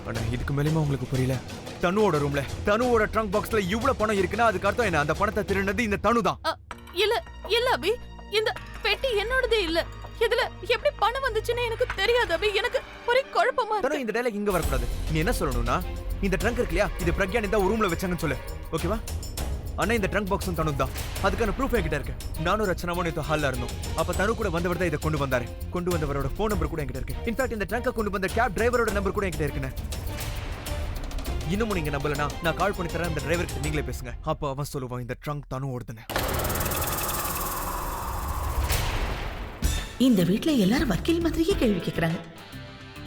ஆனா இதுக்கு மேலயுமா உங்களுக்கு புரியல? தனுவோட ரூம்ல தனுவோட ட்ரங்க் பாக்ஸ்ல இவ்வளவு பணம் இருக்குன்னா அதுக்கு அர்த்தம் என்ன? அந்த பணத்தை திருடினது இந்த தனு தான். இல்ல இல்ல அபி, இந்த பெட்டி என்னோடதே இல்ல. இதுல எப்படி பணம் வந்துச்சுன்னு எனக்கு தெரியாது அபி. எனக்கு ஒரே குழப்பமா இருக்கு. தனு, இந்த டயலாக் இங்க வரக்கூடாது. நீ என்ன சொல்லணும்னா, இந்த ட்ரங்க் இருக்குல்லையா, இது பிரக்யான் இந்த ரூம்ல வச்சாங்கன்னு சொல்லு. ஓகேவா? ஆனா இந்த ட்ரங்க் பாக்ஸும் தனு தான். அதுக்கான ப்ரூஃப் என்கிட்ட இருக்கு. நானும் ரச்சனாவும் நேத்து ஹால்ல இருந்தோம். அப்ப தனு கூட வந்தவர் தான் இதை கொண்டு வந்தாரு. கொண்டு வந்தவரோட போன் நம்பர் கூட என்கிட்ட இருக்கு. இன்ஃபேக்ட் இந்த ட்ரங்கை கொண்டு வந்த கேப் டிரைவரோட நம்பர் கூட என்கிட்ட இருக்குன்னு. இன்னமும் நீங்க நம்பலனா நான் கால் பண்ணி தரேன். அந்த டிரைவர் கிட்ட நீங்களே பேசுங்க. அப்ப அவன் சொல்லுவான் இந்த ட்ரங்க் தனு ஓடுதுன்னு. இந்த வீட்ல எல்லாரும் வக்கீல் மாதிரியே கேள்வி கேக்குறாங்க.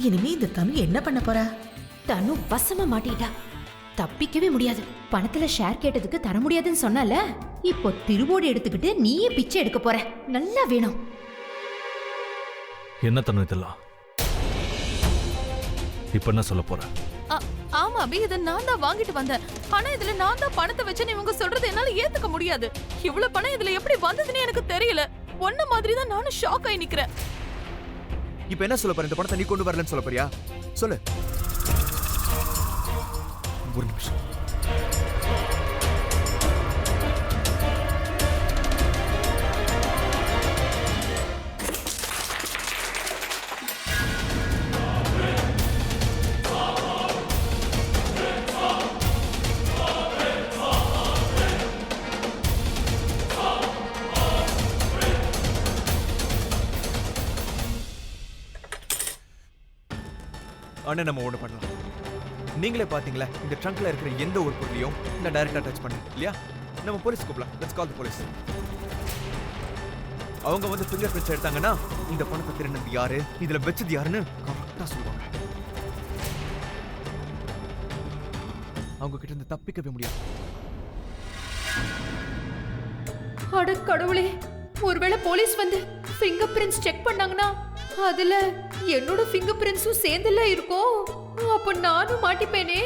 இனிமே இந்த தனு என்ன பண்ண போறா? தனு வசமா மாட்டிட்டா, தப்பிக்கவே முடியாது. பணத்துல ஷேர் கேட்டதுக்கு தர முடியாதுன்னு சொன்னால, இப்போ திருவோடு எடுத்துக்கிட்டு நீயே பிச்சை எடுக்க போற. நல்லா வேணும். என்ன தனு இதெல்லாம்? இப்ப என்ன சொல்ல போற? ஆமா அபி, இதை நான் தான் வாங்கிட்டு வந்தேன். ஆனா இதுல நான் தான் பணத்தை வச்சேன்னு இவங்க சொல்றது என்னால ஏத்துக்க முடியாது. இவ்வளவு பணம் இதுல எப்படி வந்ததுன்னு எனக்கு தெரியல. ஒன்ன மாதிரி தான் நானும் ஷாக் ஆகி நிக்கிறேன். இப்ப என்ன சொல்ல போற? இந்த பணத்தை நீ கொண்டு வரலன்னு சொல்ல போறியா? சொல்லு. ஒரு நிமிஷம். ஆனா நம்ம ஒண்ணு பண்ணலாம். நீங்களே பாத்தீங்களா, இந்த ட்ரங்க்ல இருக்கிற எந்த ஒரு பொருளையும் நான் டைரக்டா டச் பண்ணேன் இல்லையா? நம்ம போலீஸ் கூப்பிடலாம். Let's call the police. அவங்க வந்து ஃபிங்கர் பிரிண்ட்ஸ் எடுத்தாங்கன்னா இந்த பணத்தை திருடினது யாரு, இதுல வெச்சது யாருன்னு கரெக்டா சொல்லுவாங்க. அவங்க கிட்ட இருந்து தப்பிக்கவே முடியாது. அட கடவுளே, ஒருவேளை போலீஸ் வந்து ஃபிங்கர் பிரிண்ட்ஸ் செக் பண்ணாங்கன்னா அதுல என்னோட ஃபிங்கர் பிரிண்ட்ஸும் சேர்ந்துல இருக்கும். அப்ப நானும் மாட்டிப்பேனே.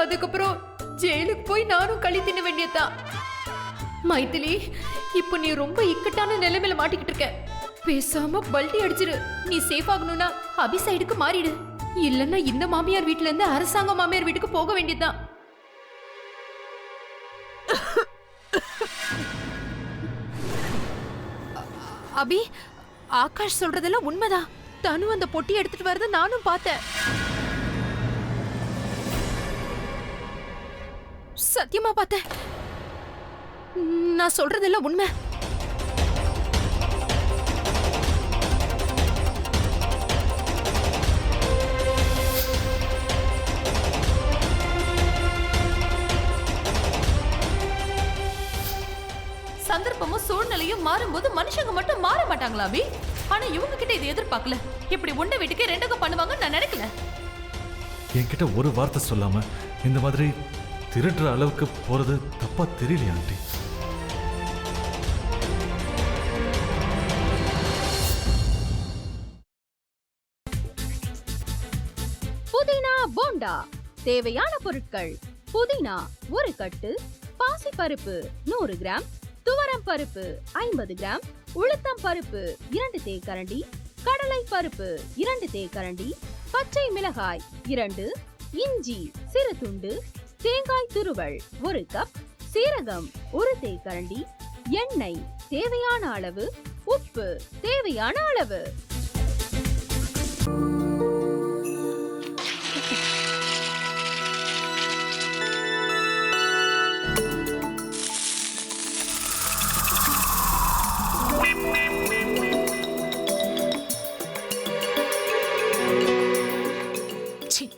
அதுக்கப்புறம் ஜெயிலுக்கு போய் நானும் களி தின்ன வேண்டியதான். மைதிலி, இப்போ நீ ரொம்ப இக்கட்டான நிலைமையில மாட்டிக்கிட்டு இருக்க. பேசாம பல்டி அடிச்சிரு. நீ சேஃப் ஆகணும்னா அபி சைடுக்கு மாறிடு. இல்லன்னா இந்த மாமியார் வீட்டுல இருந்து அரசாங்க மாமியார் வீட்டுக்கு போக வேண்டியதுதான். அபி, ஆகாஷ் சொல்றதெல்லாம் உண்மைதான். தனு அந்த பொட்டி எடுத்துட்டு வரத நானும் பார்த்தேன். சத்தியமா பார்த்தேன். நான் சொல்றதெல்லாம் உண்மை. சந்தர்ப்பமும் சூழ்நிலையும் மாறும்போது மனுஷங்க மட்டும் மாற மாட்டாங்களா அபி? ஆனா இவங்க கிட்ட இது எதிர்பார்க்கல. இப்படி ஒண்ணு வீட்டுக்கு ரெண்டுக்கும் பண்ணுவாங்க நான் நினைக்கல. என்கிட்ட ஒரு வார்த்தை சொல்லாம இந்த மாதிரி திருடுற அளவுக்கு போறது தப்பா தெரியலையா ஆண்டி? புதினா போண்டா தேவையான பொருட்கள்: புதினா 1 கட்டு, பாசிப்பருப்பு 100 கிராம், துவரம் பருப்பு 50 கிராம், உளுத்தம் பருப்பு 2 தேக்கரண்டி, கடலை பருப்பு 2 தேக்கரண்டி, பச்சை மிளகாய் 2, இஞ்சி சிறு துண்டு, தேங்காய் துருவல் 1 கப், சீரகம் 1 தேக்கரண்டி, எண்ணெய் தேவையான அளவு, உப்பு தேவையான அளவு.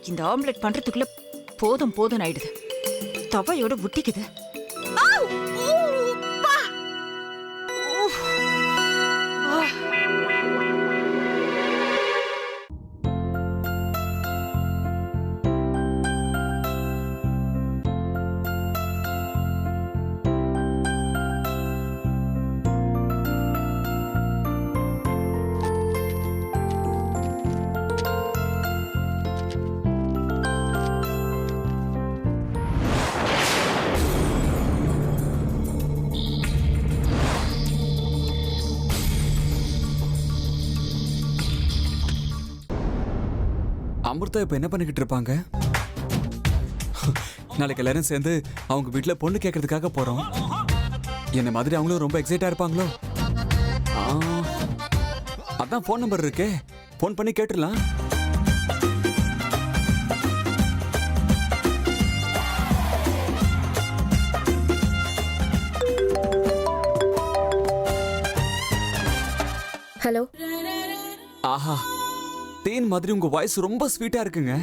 இந்த ஆம்லெட் பண்றதுக்குள்ள போதும் போதும் ஆயிடுது. தவையோட ஒட்டிக்குது. அமிர்தா இப்ப என்ன பண்ணிக்கிட்டு இருப்பாங்க? நாளைக்கு எல்லாரும் சேர்ந்து அவங்க வீட்டுல பொண்ணு கேட்கறதுக்காக போறோம். என்ன மாதிரி அவங்களும் ரொம்ப எக்ஸைட்டா இருப்பாங்களோ? அதான் ஃபோன் நம்பர் இருக்கே, ஃபோன் பண்ணி கேட்டுடலாம். ஹலோ. ஆஹா, தேன் மாதிரி உங்க வாய்ஸ் ரொம்ப ஸ்வீட்டா இருக்குங்க.